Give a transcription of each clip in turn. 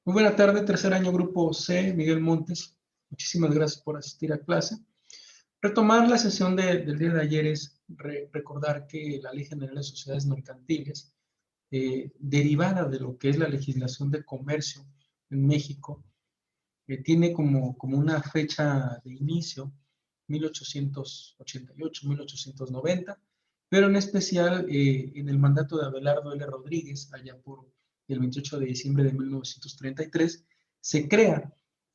Muy buena tarde, tercer año Grupo C, Miguel Montes. Muchísimas gracias por asistir a clase. Retomar la sesión del día de ayer es recordar que la Ley General de Sociedades Mercantiles, derivada de lo que es la legislación de comercio en México, tiene como una fecha de inicio 1888, 1890, pero en especial en el mandato de Abelardo L. Rodríguez, allá por el 28 de diciembre de 1933, se crea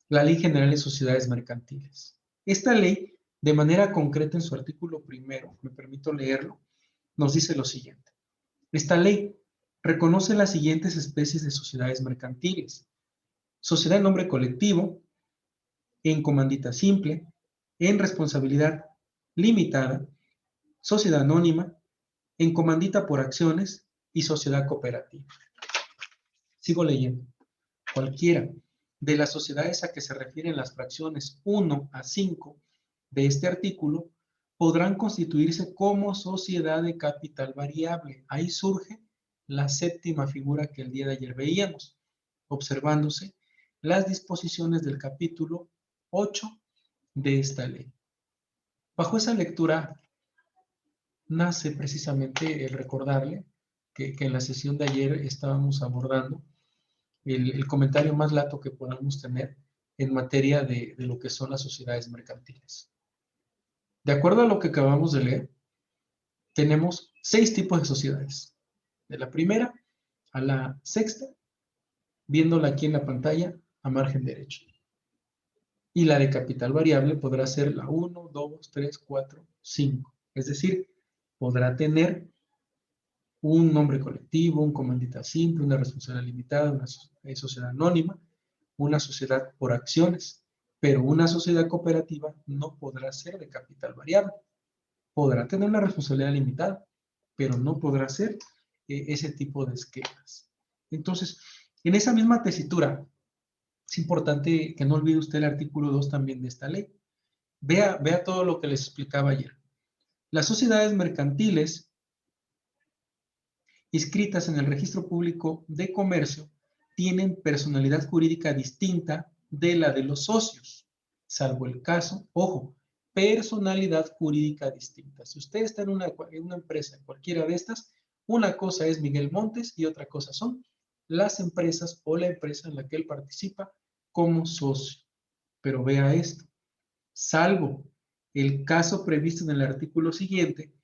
la Ley General de Sociedades Mercantiles. Esta ley, de manera concreta en su artículo primero, me permito leerlo, nos dice lo siguiente. Esta ley reconoce las siguientes especies de sociedades mercantiles: sociedad en nombre colectivo, en comandita simple, en responsabilidad limitada, sociedad anónima, en comandita por acciones y sociedad cooperativa. Sigo leyendo. Cualquiera de las sociedades a que se refieren las fracciones 1 a 5 de este artículo podrán constituirse como sociedad de capital variable. Ahí surge la séptima figura que el día de ayer veíamos, observándose las disposiciones del capítulo 8 de esta ley. Bajo esa lectura nace precisamente el recordarle que en la sesión de ayer estábamos abordando el comentario más lato que podamos tener en materia de lo que son las sociedades mercantiles. De acuerdo a lo que acabamos de leer, tenemos 6 tipos de sociedades. De la primera a la sexta, viéndola aquí en la pantalla a margen derecho. Y la de capital variable podrá ser la 1, 2, 3, 4, 5. Es decir, podrá tener un nombre colectivo, un comandita simple, una responsabilidad limitada, una sociedad anónima, una sociedad por acciones, pero una sociedad cooperativa no podrá ser de capital variable. Podrá tener una responsabilidad limitada, pero no podrá ser ese tipo de esquemas. Entonces, en esa misma tesitura, es importante que no olvide usted el artículo 2 también de esta ley. Vea todo lo que les explicaba ayer. Las sociedades mercantiles inscritas en el Registro Público de Comercio tienen personalidad jurídica distinta de la de los socios, salvo el caso, ojo, personalidad jurídica distinta. Si usted está en una empresa, en cualquiera de estas, una cosa es Miguel Montes y otra cosa son las empresas o la empresa en la que él participa como socio. Pero vea esto, salvo el caso previsto en el artículo siguiente,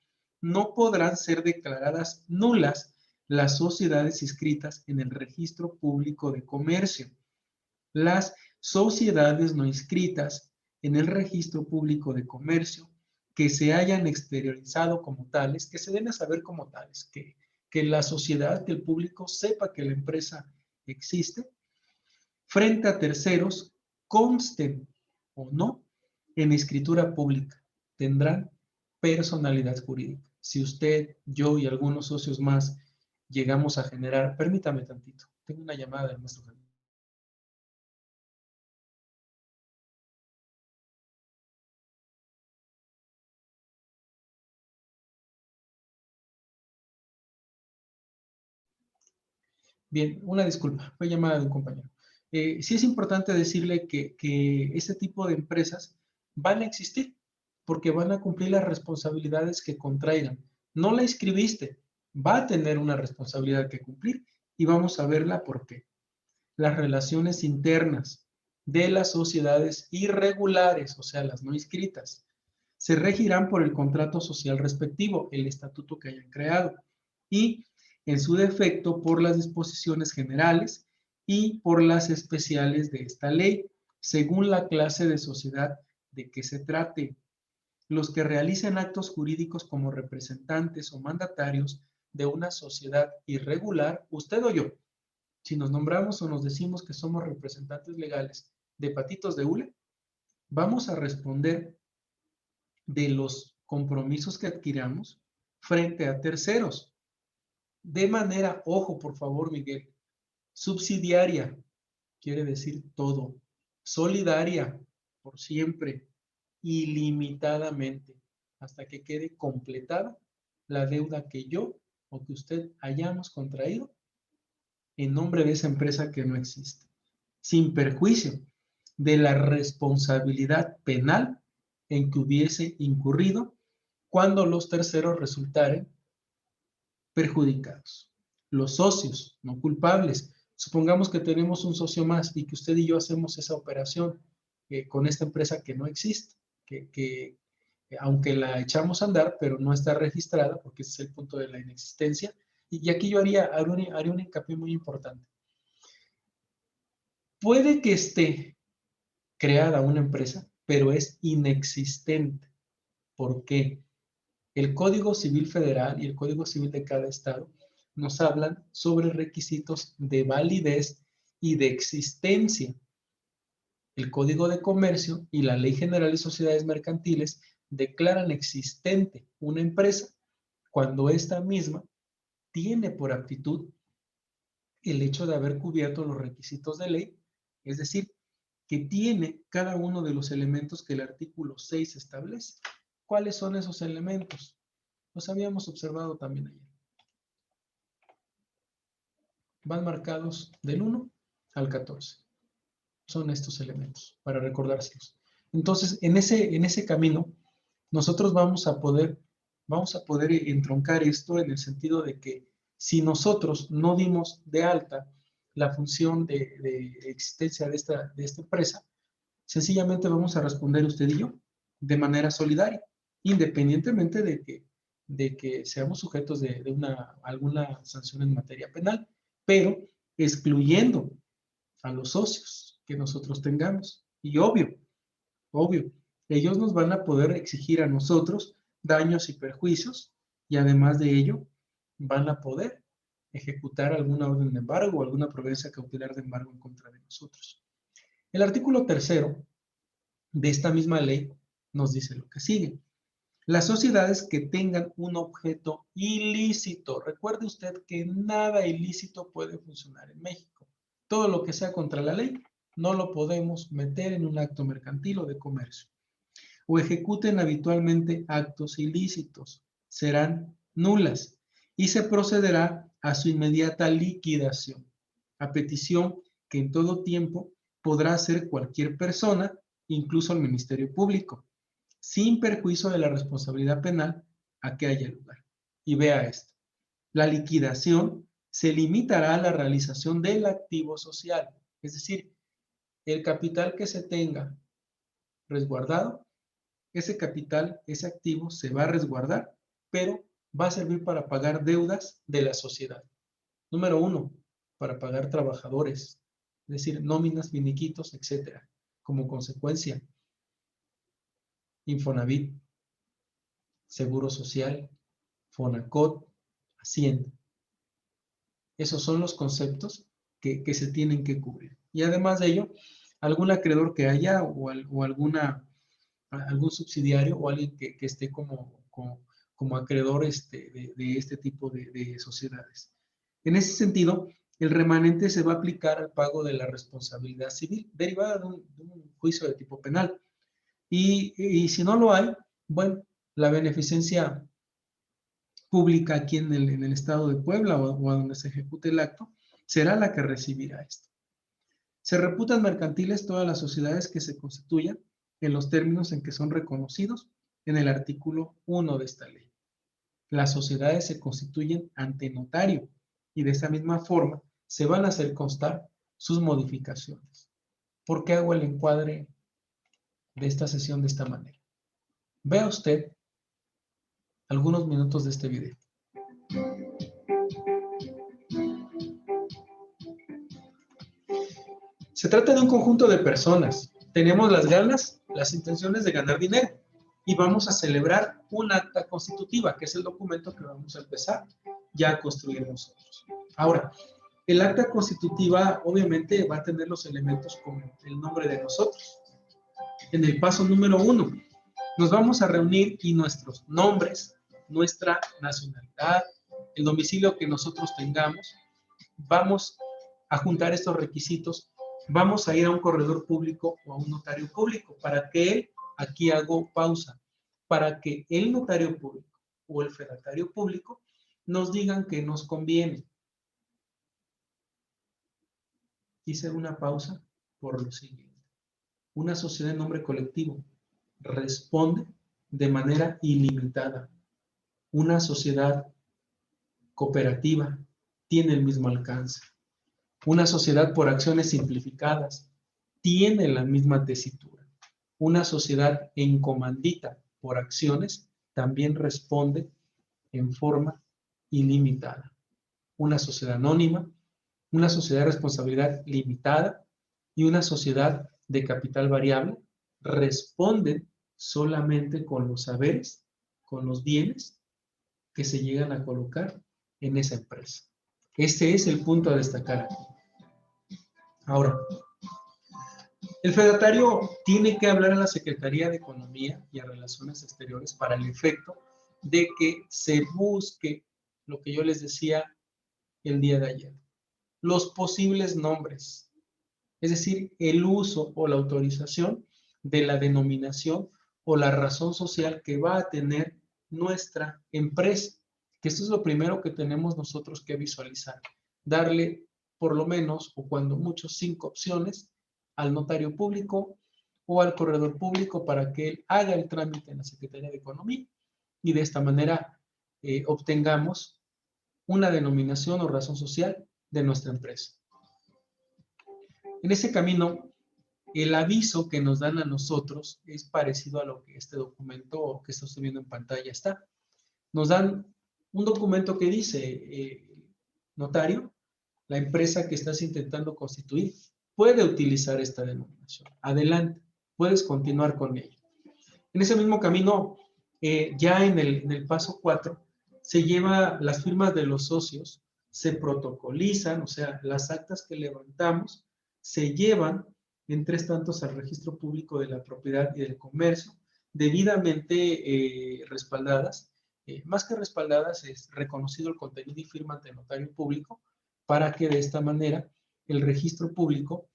no podrán ser declaradas nulas las sociedades inscritas en el Registro Público de Comercio. Las sociedades no inscritas en el Registro Público de Comercio que se hayan exteriorizado como tales, que se den a saber como tales, que la sociedad, que el público sepa que la empresa existe, frente a terceros, consten o no en escritura pública, tendrán personalidad jurídica. Si usted, yo y algunos socios más llegamos a generar, permítame tantito, tengo una llamada del maestro Javier. Bien, una disculpa, fue llamada de un compañero. Sí es importante decirle que este tipo de empresas van a existir porque van a cumplir las responsabilidades que contraigan. No la inscribiste, va a tener una responsabilidad que cumplir y vamos a verla por qué. Las relaciones internas de las sociedades irregulares, o sea, las no inscritas, se regirán por el contrato social respectivo, el estatuto que hayan creado, y en su defecto por las disposiciones generales y por las especiales de esta ley, según la clase de sociedad de que se trate. Los que realicen actos jurídicos como representantes o mandatarios de una sociedad irregular, usted o yo, si nos nombramos o nos decimos que somos representantes legales de Patitos de Hule, vamos a responder de los compromisos que adquiramos frente a terceros. De manera, ojo por favor Miguel, subsidiaria, quiere decir todo, solidaria, por siempre, ilimitadamente, hasta que quede completada la deuda que yo o que usted hayamos contraído en nombre de esa empresa que no existe. sin perjuicio de la responsabilidad penal en que hubiese incurrido cuando los terceros resultaren perjudicados. Los socios, no culpables. Supongamos que tenemos un socio más y que usted y yo hacemos esa operación con esta empresa que no existe, que aunque la echamos a andar, pero no está registrada, porque ese es el punto de la inexistencia. Y aquí yo haría un hincapié muy importante. Puede que esté creada una empresa, pero es inexistente. ¿Por qué? El Código Civil Federal y el Código Civil de cada estado nos hablan sobre requisitos de validez y de existencia. El Código de Comercio y la Ley General de Sociedades Mercantiles declaran existente una empresa cuando esta misma tiene por aptitud el hecho de haber cubierto los requisitos de ley, es decir, que tiene cada uno de los elementos que el artículo 6 establece. ¿Cuáles son esos elementos? Los habíamos observado también ayer. Van marcados del 1 al 14. Son estos elementos, para recordárselos. Entonces, en ese camino, nosotros vamos a poder entroncar esto en el sentido de que si nosotros no dimos de alta la función de existencia de esta empresa, sencillamente vamos a responder usted y yo de manera solidaria, independientemente de que seamos sujetos de alguna sanción en materia penal, pero excluyendo a los socios que nosotros tengamos. Y obvio, ellos nos van a poder exigir a nosotros daños y perjuicios y además de ello van a poder ejecutar alguna orden de embargo o alguna providencia cautelar de embargo en contra de nosotros. El artículo 3 de esta misma ley nos dice lo que sigue. Las sociedades que tengan un objeto ilícito. Recuerde usted que nada ilícito puede funcionar en México. Todo lo que sea contra la ley no lo podemos meter en un acto mercantil o de comercio. O ejecuten habitualmente actos ilícitos. Serán nulas y se procederá a su inmediata liquidación, a petición que en todo tiempo podrá hacer cualquier persona, incluso el Ministerio Público, sin perjuicio de la responsabilidad penal a que haya lugar. Y vea esto. La liquidación se limitará a la realización del activo social, es decir, el capital que se tenga resguardado, ese capital, ese activo se va a resguardar, pero va a servir para pagar deudas de la sociedad. Número 1, para pagar trabajadores, es decir, nóminas, finiquitos, etcétera. Como consecuencia, Infonavit, Seguro Social, Fonacot, Hacienda. Esos son los conceptos que se tienen que cubrir. Y además de ello, algún acreedor que haya o algún subsidiario o alguien que esté como acreedor de este tipo de sociedades. En ese sentido, el remanente se va a aplicar al pago de la responsabilidad civil derivada de un juicio de tipo penal. Y si no lo hay, bueno, la beneficencia pública aquí en el estado de Puebla o a donde se ejecute el acto, será la que recibirá esto. Se reputan mercantiles todas las sociedades que se constituyan en los términos en que son reconocidos en el artículo 1 de esta ley. Las sociedades se constituyen ante notario y de esa misma forma se van a hacer constar sus modificaciones. ¿Por qué hago el encuadre de esta sesión de esta manera? Vea usted algunos minutos de este video. Se trata de un conjunto de personas. Tenemos las ganas, las intenciones de ganar dinero y vamos a celebrar un acta constitutiva, que es el documento que vamos a empezar ya a construir nosotros. Ahora, el acta constitutiva obviamente va a tener los elementos con el nombre de nosotros. En el paso número 1, nos vamos a reunir y nuestros nombres, nuestra nacionalidad, el domicilio que nosotros tengamos, vamos a juntar estos requisitos, vamos a ir a un corredor público o a un notario público para que él, aquí hago pausa, para que el notario público o el fedatario público nos digan que nos conviene. Hice una pausa por lo siguiente. Una sociedad en nombre colectivo responde de manera ilimitada. Una sociedad cooperativa tiene el mismo alcance. Una sociedad por acciones simplificadas tiene la misma tesitura. Una sociedad en comandita por acciones también responde en forma ilimitada. Una sociedad anónima, una sociedad de responsabilidad limitada y una sociedad de capital variable responden solamente con los saberes, con los bienes que se llegan a colocar en esa empresa. Este es el punto a destacar aquí. Ahora, el fedatario tiene que hablar a la Secretaría de Economía y a Relaciones Exteriores para el efecto de que se busque lo que yo les decía el día de ayer, los posibles nombres, es decir, el uso o la autorización de la denominación o la razón social que va a tener nuestra empresa, que esto es lo primero que tenemos nosotros que visualizar, darle por lo menos o cuando mucho 5 opciones al notario público o al corredor público para que él haga el trámite en la Secretaría de Economía y de esta manera obtengamos una denominación o razón social de nuestra empresa. En ese camino, el aviso que nos dan a nosotros es parecido a lo que este documento que está usted viendo en pantalla está. Nos dan un documento que dice, notario, la empresa que estás intentando constituir puede utilizar esta denominación. Adelante, puedes continuar con ella. En ese mismo camino, ya en el paso 4, se lleva las firmas de los socios, se protocolizan, o sea, las actas que levantamos se llevan en 3 tantos al registro público de la propiedad y del comercio, debidamente respaldadas. Más que respaldadas, es reconocido el contenido y firma ante el notario público para que de esta manera el registro público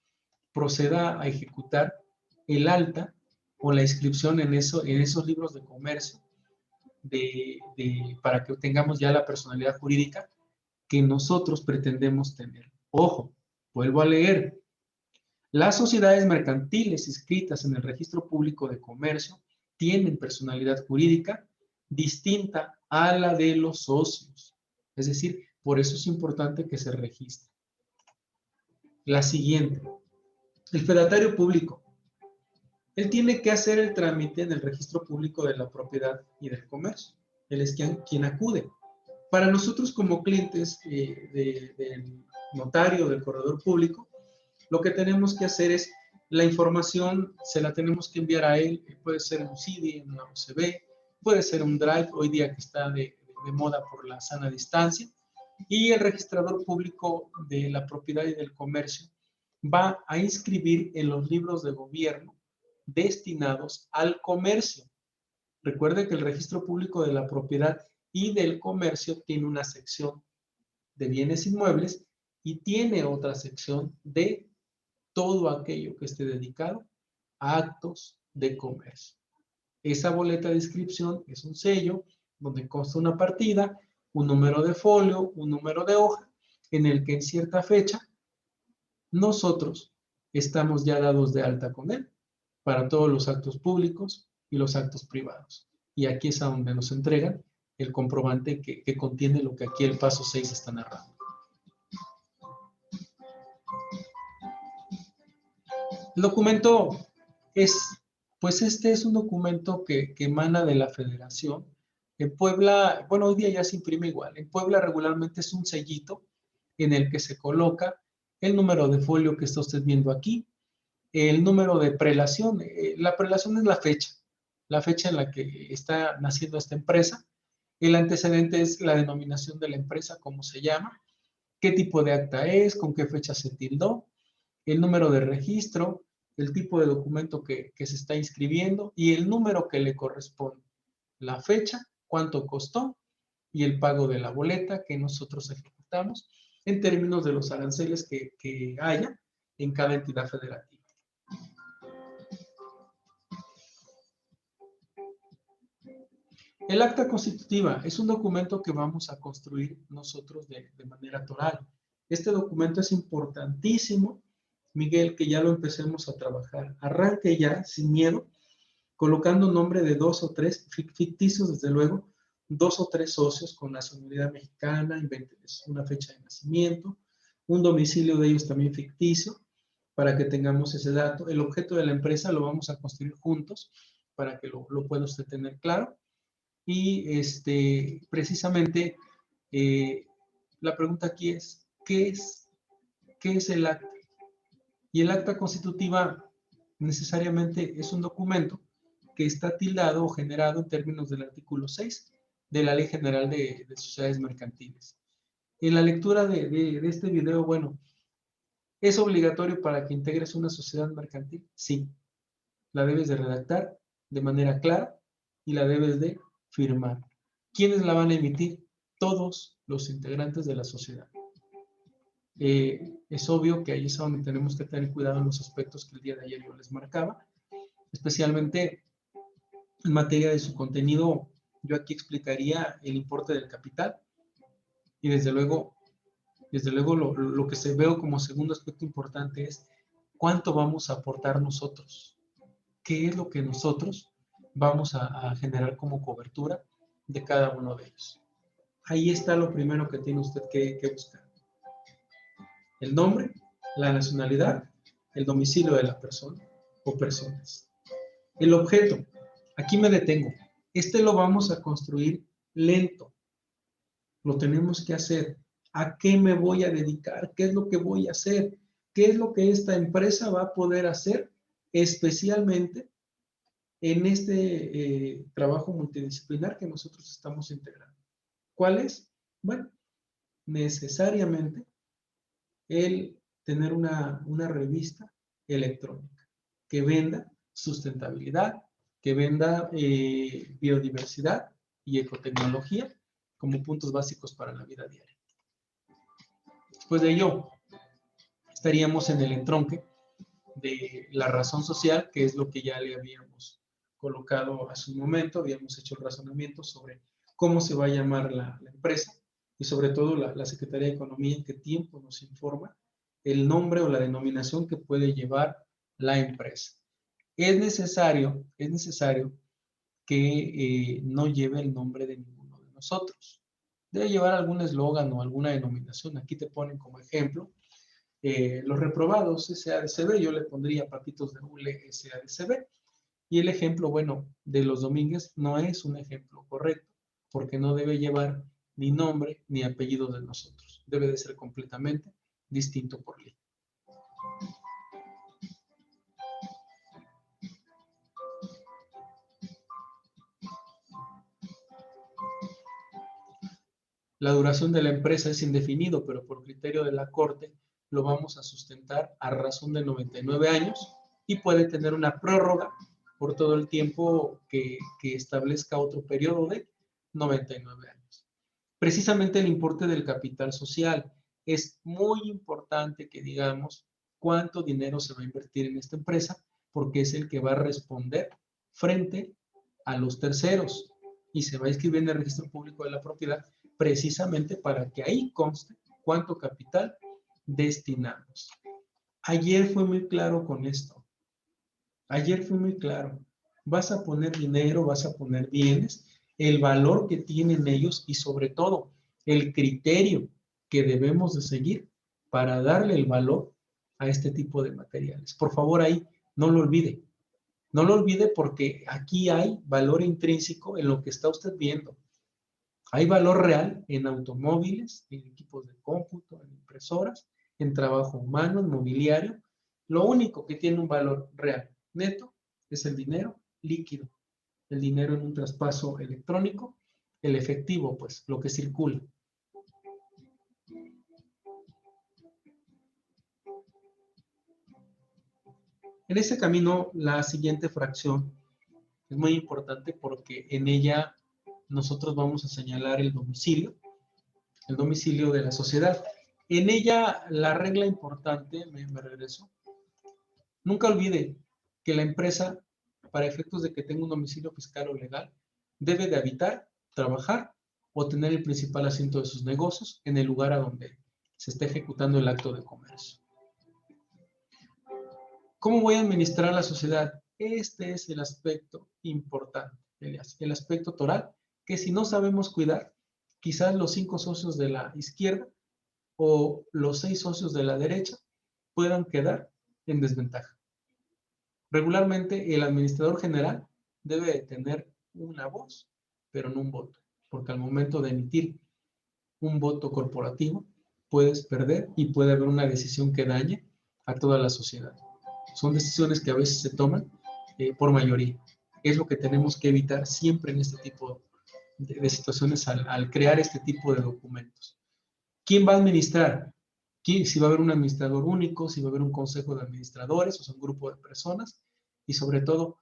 proceda a ejecutar el alta o la inscripción en esos libros de comercio para que obtengamos ya la personalidad jurídica que nosotros pretendemos tener. Ojo, vuelvo a leer. Las sociedades mercantiles inscritas en el registro público de comercio tienen personalidad jurídica distinta a la de los socios. Es decir, por eso es importante que se registre. La siguiente. El fedatario público. Él tiene que hacer el trámite en el registro público de la propiedad y del comercio. Él es quien acude. Para nosotros como clientes del notario, del corredor público, lo que tenemos que hacer es la información, se la tenemos que enviar a él, puede ser en un CD, en una USB, puede ser un Drive, hoy día que está de moda por la sana distancia, y el registrador público de la propiedad y del comercio va a inscribir en los libros de gobierno destinados al comercio. Recuerde que el registro público de la propiedad y del comercio tiene una sección de bienes inmuebles y tiene otra sección de todo aquello que esté dedicado a actos de comercio. Esa boleta de inscripción es un sello donde consta una partida, un número de folio, un número de hoja, en el que en cierta fecha nosotros estamos ya dados de alta con él para todos los actos públicos y los actos privados. Y aquí es a donde nos entregan el comprobante que contiene lo que aquí el paso 6 está narrando. El documento este es un documento que emana de la Federación. En Puebla, bueno, hoy día ya se imprime igual. En Puebla regularmente es un sellito en el que se coloca el número de folio que está usted viendo aquí, el número de prelación. La prelación es la fecha en la que está naciendo esta empresa. El antecedente es la denominación de la empresa, cómo se llama, qué tipo de acta es, con qué fecha se tildó, el número de registro, el tipo de documento que se está inscribiendo y el número que le corresponde, la fecha, cuánto costó y el pago de la boleta que nosotros ejecutamos en términos de los aranceles que haya en cada entidad federativa. El acta constitutiva es un documento que vamos a construir nosotros de manera toral. Este documento es importantísimo Miguel, que ya lo empecemos a trabajar. Arranque ya, sin miedo, colocando nombre de 2 o 3, ficticios desde luego, 2 o 3 socios con nacionalidad mexicana, invéntenles una fecha de nacimiento, un domicilio de ellos también ficticio, para que tengamos ese dato. El objeto de la empresa lo vamos a construir juntos, para que lo pueda usted tener claro. Y precisamente la pregunta aquí es, ¿qué es el acta? Y el acta constitutiva necesariamente es un documento que está tildado o generado en términos del artículo 6 de la Ley General de Sociedades Mercantiles. En la lectura de este video, bueno, ¿es obligatorio para que integres una sociedad mercantil? Sí. La debes de redactar de manera clara y la debes de firmar. ¿Quiénes la van a emitir? Todos los integrantes de la sociedad. Es obvio que ahí es donde tenemos que tener cuidado en los aspectos que el día de ayer yo les marcaba, especialmente en materia de su contenido. Yo aquí explicaría el importe del capital y desde luego lo que se veo como segundo aspecto importante es cuánto vamos a aportar nosotros, qué es lo que nosotros vamos a generar como cobertura de cada uno de ellos. Ahí está lo primero que tiene usted que buscar. El nombre, la nacionalidad, el domicilio de la persona o personas. El objeto, aquí me detengo. Lo vamos a construir lento. Lo tenemos que hacer. ¿A qué me voy a dedicar? ¿Qué es lo que voy a hacer? ¿Qué es lo que esta empresa va a poder hacer especialmente en este trabajo multidisciplinar que nosotros estamos integrando? ¿Cuál es? Bueno, necesariamente el tener una revista electrónica que venda sustentabilidad, que venda biodiversidad y ecotecnología como puntos básicos para la vida diaria. Después de ello, estaríamos en el entronque de la razón social, que es lo que ya le habíamos colocado hace un momento, habíamos hecho el razonamiento sobre cómo se va a llamar la empresa y sobre todo la Secretaría de Economía en qué tiempo nos informa el nombre o la denominación que puede llevar la empresa. Es necesario que no lleve el nombre de ninguno de nosotros. Debe llevar algún eslogan o alguna denominación. Aquí te ponen como ejemplo los reprobados SADCB, yo le pondría Papitos de Hule SADCB. Y el ejemplo, bueno, de los Domínguez no es un ejemplo correcto, porque no debe llevar ni nombre ni apellido de nosotros. Debe de ser completamente distinto por ley. La duración de la empresa es indefinido, pero por criterio de la Corte lo vamos a sustentar a razón de 99 años y puede tener una prórroga por todo el tiempo que establezca otro periodo de 99 años. Precisamente el importe del capital social. Es muy importante que digamos cuánto dinero se va a invertir en esta empresa, porque es el que va a responder frente a los terceros y se va a inscribir en el registro público de la propiedad precisamente para que ahí conste cuánto capital destinamos. Ayer fue muy claro con esto. Ayer fue muy claro. Vas a poner dinero, vas a poner bienes, el valor que tienen ellos y sobre todo el criterio que debemos de seguir para darle el valor a este tipo de materiales. Por favor, ahí no lo olvide. No lo olvide porque aquí hay valor intrínseco en lo que está usted viendo. Hay valor real en automóviles, en equipos de cómputo, en impresoras, en trabajo humano, en mobiliario. Lo único que tiene un valor real, neto, es el dinero líquido. El dinero en un traspaso electrónico, el efectivo, pues, lo que circula. En ese camino, la siguiente fracción es muy importante porque en ella nosotros vamos a señalar el domicilio de la sociedad. En ella, la regla importante, me regreso, nunca olvide que la empresa, para efectos de que tenga un domicilio fiscal o legal, debe de habitar, trabajar o tener el principal asiento de sus negocios en el lugar a donde se está ejecutando el acto de comercio. ¿Cómo voy a administrar la sociedad? Este es el aspecto importante, el aspecto toral, que si no sabemos cuidar, quizás los 5 socios de la izquierda o los 6 socios de la derecha puedan quedar en desventaja. Regularmente, el administrador general debe de tener una voz, pero no un voto, porque al momento de emitir un voto corporativo, puedes perder y puede haber una decisión que dañe a toda la sociedad. Son decisiones que a veces se toman por mayoría. Es lo que tenemos que evitar siempre en este tipo de situaciones al crear este tipo de documentos. ¿Quién va a administrar? Si va a haber un administrador único, si va a haber un consejo de administradores, o sea, un grupo de personas, y sobre todo,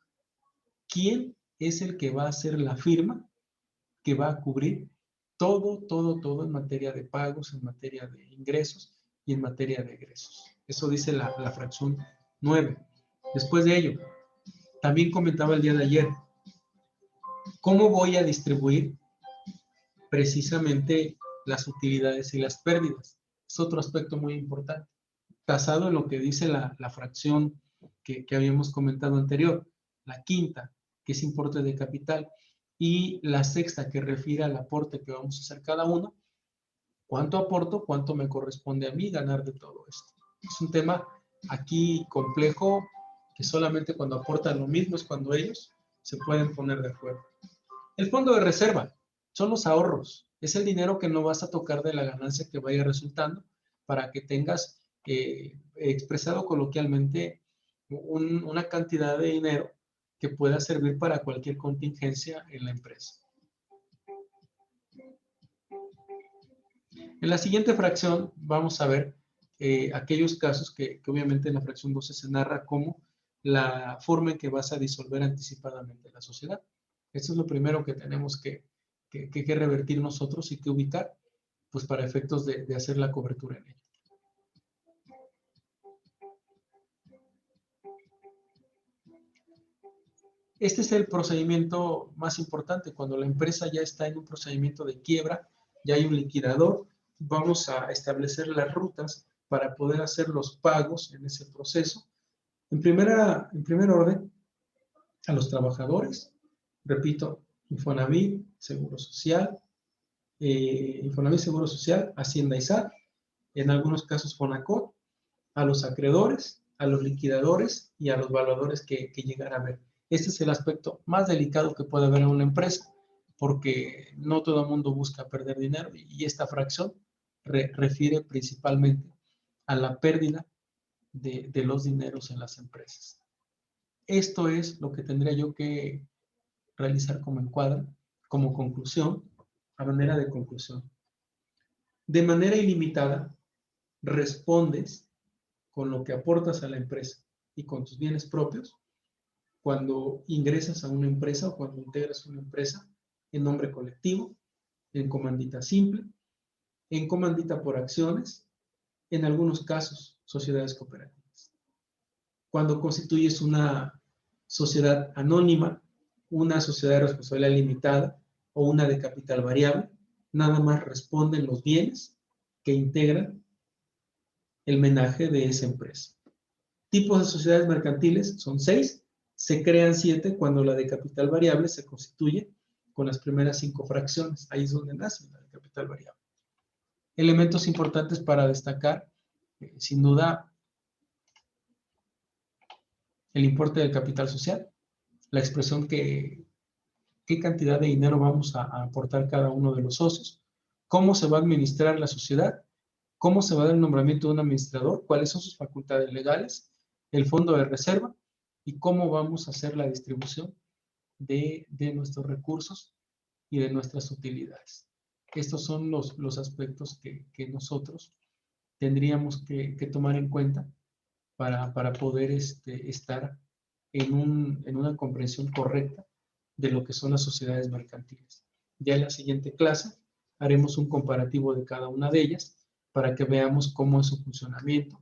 ¿quién es el que va a hacer la firma que va a cubrir todo en materia de pagos, en materia de ingresos y en materia de egresos? Eso dice la fracción 9. Después de ello, también comentaba el día de ayer, ¿cómo voy a distribuir precisamente las utilidades y las pérdidas? Es otro aspecto muy importante, basado en lo que dice la fracción que habíamos comentado anterior, la quinta, que es importe de capital, y la sexta, que refiere al aporte que vamos a hacer cada uno. ¿Cuánto aporto? ¿Cuánto me corresponde a mí ganar de todo esto? Es un tema aquí complejo, que solamente cuando aportan lo mismo es cuando ellos se pueden poner de acuerdo. El fondo de reserva son los ahorros. Es el dinero que no vas a tocar de la ganancia que vaya resultando para que tengas expresado coloquialmente una cantidad de dinero que pueda servir para cualquier contingencia en la empresa. En la siguiente fracción vamos a ver aquellos casos que obviamente en la fracción 12 se narra como la forma en que vas a disolver anticipadamente la sociedad. Esto es lo primero que tenemos que revertir nosotros y que ubicar, pues para efectos de hacer la cobertura en ello. Este es el procedimiento más importante. Cuando la empresa ya está en un procedimiento de quiebra, ya hay un liquidador, vamos a establecer las rutas para poder hacer los pagos en ese proceso. En primer orden, a los trabajadores, repito, Infonavit, Seguro Social, Hacienda y SAT, en algunos casos Fonacot, a los acreedores, a los liquidadores y a los valuadores que llegara a haber. Este es el aspecto más delicado que puede haber en una empresa, porque no todo el mundo busca perder dinero y esta fracción refiere principalmente a la pérdida de los dineros en las empresas. Esto es lo que tendría yo que realizar como encuadre, como conclusión, a manera de conclusión. De manera ilimitada, respondes con lo que aportas a la empresa y con tus bienes propios cuando ingresas a una empresa o cuando integras una empresa en nombre colectivo, en comandita simple, en comandita por acciones, en algunos casos, sociedades cooperativas. Cuando constituyes una sociedad anónima, una sociedad de responsabilidad limitada o una de capital variable, nada más responden los bienes que integran el menaje de esa empresa. Tipos de sociedades mercantiles son 6, se crean 7 cuando la de capital variable se constituye con las primeras 5 fracciones. Ahí es donde nace la de capital variable. Elementos importantes para destacar, sin duda, el importe del capital social, la expresión qué cantidad de dinero vamos a aportar cada uno de los socios, cómo se va a administrar la sociedad, cómo se va a dar el nombramiento de un administrador, cuáles son sus facultades legales, el fondo de reserva y cómo vamos a hacer la distribución de nuestros recursos y de nuestras utilidades. Estos son los aspectos que nosotros tendríamos que tomar en cuenta para poder estar en una comprensión correcta de lo que son las sociedades mercantiles. Ya en la siguiente clase haremos un comparativo de cada una de ellas para que veamos cómo es su funcionamiento,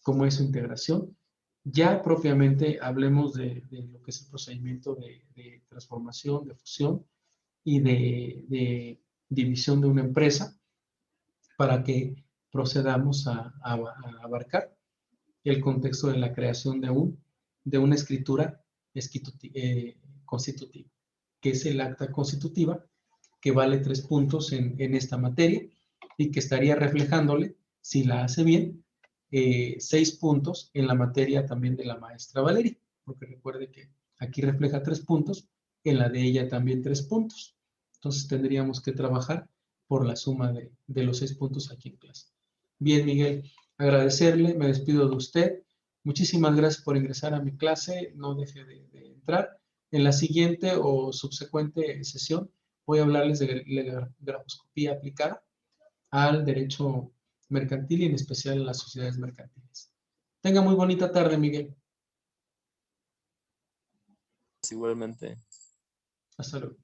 cómo es su integración. Ya propiamente hablemos de lo que es el procedimiento de transformación, de fusión y de división de una empresa para que procedamos a abarcar el contexto de la creación de una escritura constitutiva, que es el acta constitutiva, que vale 3 puntos en esta materia y que estaría reflejándole, si la hace bien, 6 puntos en la materia también de la maestra Valeria, porque recuerde que aquí refleja 3 puntos, en la de ella también 3 puntos. Entonces tendríamos que trabajar por la suma de los 6 puntos aquí en clase. Bien, Miguel, agradecerle, me despido de usted. Muchísimas gracias por ingresar a mi clase, no deje de entrar. En la siguiente o subsecuente sesión voy a hablarles de la grafoscopía aplicada al derecho mercantil y en especial a las sociedades mercantiles. Tenga muy bonita tarde, Miguel. Igualmente. Hasta luego.